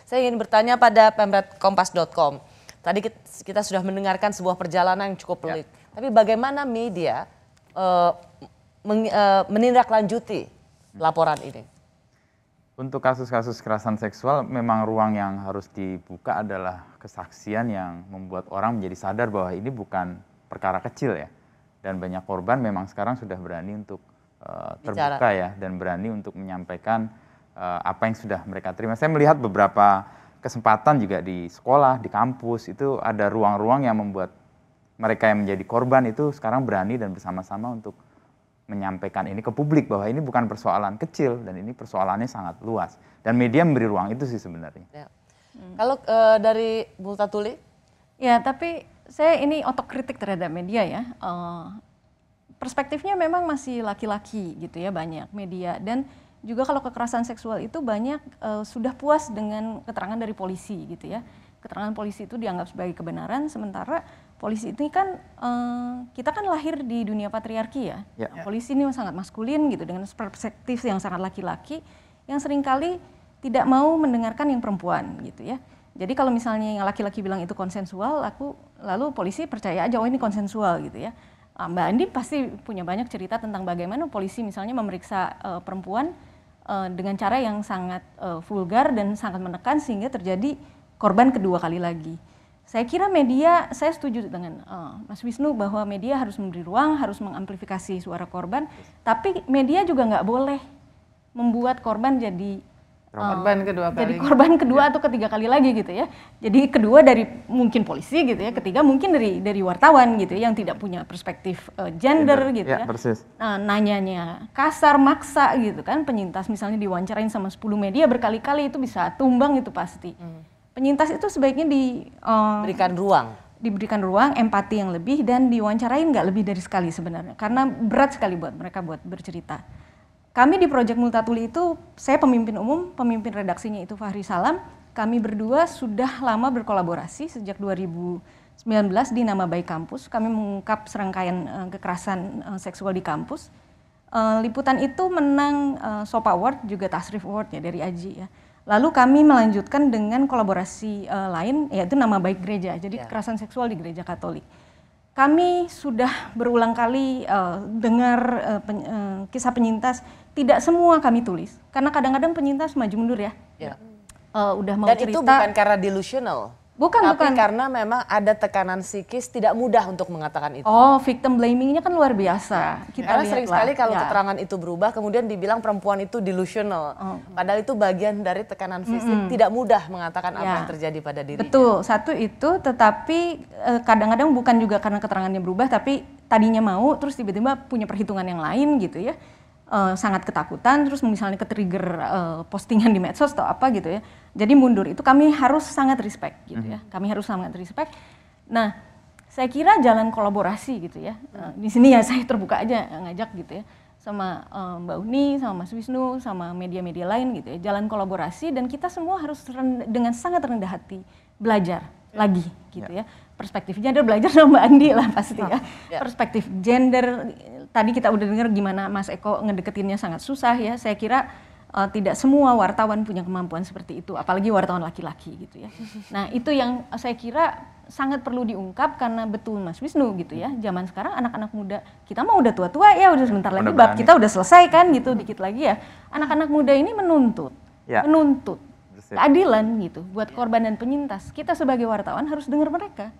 Saya ingin bertanya pada pemretkompas.com. Tadi kita sudah mendengarkan sebuah perjalanan yang cukup pelik. Tapi bagaimana media menindaklanjuti laporan ini? Untuk kasus-kasus kekerasan seksual memang ruang yang harus dibuka adalah kesaksian yang membuat orang menjadi sadar bahwa ini bukan perkara kecil ya. Dan banyak korban memang sekarang sudah berani untuk terbuka ya, dan berani untuk menyampaikan apa yang sudah mereka terima. Saya melihat beberapa kesempatan juga di sekolah, di kampus, itu ada ruang-ruang yang membuat mereka yang menjadi korban itu sekarang berani dan bersama-sama untuk menyampaikan ini ke publik bahwa ini bukan persoalan kecil dan ini persoalannya sangat luas. Dan media memberi ruang itu sih sebenarnya. Ya. Kalau dari Multatuli? Ya, tapi saya ini otokritik terhadap media ya. Perspektifnya memang masih laki-laki gitu ya, banyak media. Dan juga kalau kekerasan seksual itu banyak sudah puas dengan keterangan dari polisi gitu ya. Keterangan polisi itu dianggap sebagai kebenaran, sementara polisi ini kan kita kan lahir di dunia patriarki ya. Polisi ini sangat maskulin gitu dengan perspektif yang sangat laki-laki yang seringkali tidak mau mendengarkan yang perempuan gitu ya. Jadi kalau misalnya yang laki-laki bilang itu konsensual, lalu polisi percaya aja oh ini konsensual gitu ya. Mbak Andi pasti punya banyak cerita tentang bagaimana polisi misalnya memeriksa perempuan dengan cara yang sangat vulgar dan sangat menekan sehingga terjadi korban kedua kali lagi. Saya kira media, saya setuju dengan Mas Wisnu bahwa media harus memberi ruang, harus mengamplifikasi suara korban, tapi media juga nggak boleh membuat korban jadi korban kedua atau ketiga kali lagi gitu ya. Jadi kedua dari mungkin polisi gitu ya, ketiga mungkin dari wartawan gitu ya, yang tidak punya perspektif gender gitu ya. Persis. Nanyanya kasar, maksa gitu kan. Penyintas misalnya diwawancarain sama 10 media berkali-kali itu bisa tumbang itu pasti. Penyintas itu sebaiknya diberikan ruang, empati yang lebih dan diwawancarain nggak lebih dari sekali sebenarnya. Karena berat sekali buat mereka buat bercerita. Kami di Project Multatuli itu, saya pemimpin umum, pemimpin redaksinya itu Fahri Salam. Kami berdua sudah lama berkolaborasi sejak 2019 di Nama Baik Kampus. Kami mengungkap serangkaian kekerasan seksual di kampus. Liputan itu menang SOP Award, juga Tasrif Award ya dari AJI ya. Lalu kami melanjutkan dengan kolaborasi lain, yaitu Nama Baik Gereja, jadi kekerasan seksual di Gereja Katolik. Kami sudah berulang kali dengar kisah penyintas, tidak semua kami tulis, karena kadang-kadang penyintas maju mundur ya. Udah mau dan cerita. Dan itu bukan karena delusional. Tapi karena memang ada tekanan psikis, tidak mudah untuk mengatakan itu. Oh, victim blamingnya kan luar biasa. Karena sering sekali kalau keterangan itu berubah, kemudian dibilang perempuan itu delusional. Padahal itu bagian dari tekanan fisik, tidak mudah mengatakan apa yang terjadi pada dirinya. Betul, satu itu, tetapi kadang-kadang bukan juga karena keterangannya berubah, tapi tadinya mau, terus tiba-tiba punya perhitungan yang lain gitu ya. Sangat ketakutan, terus misalnya ke-trigger postingan di medsos atau apa gitu ya. Jadi mundur, itu kami harus sangat respect gitu ya. Kami harus sangat respect. Nah, saya kira jalan kolaborasi gitu ya. Di sini ya saya terbuka aja ngajak gitu ya. Sama Mbak Uni, sama Mas Wisnu, sama media-media lain gitu ya. Jalan kolaborasi dan kita semua harus dengan sangat rendah hati belajar lagi gitu ya. Perspektif gender belajar sama Mbak Andi lah pasti ya. Perspektif gender, tadi kita udah dengar gimana Mas Eko ngedeketinnya sangat susah ya. Saya kira tidak semua wartawan punya kemampuan seperti itu, apalagi wartawan laki-laki gitu ya. Nah itu yang saya kira sangat perlu diungkap karena betul Mas Wisnu gitu ya. Zaman sekarang anak-anak muda, kita mah udah tua-tua ya, udah sebentar lagi bab kita udah selesai kan gitu, dikit lagi ya. Anak-anak muda ini menuntut keadilan gitu buat korban dan penyintas. Kita sebagai wartawan harus dengar mereka.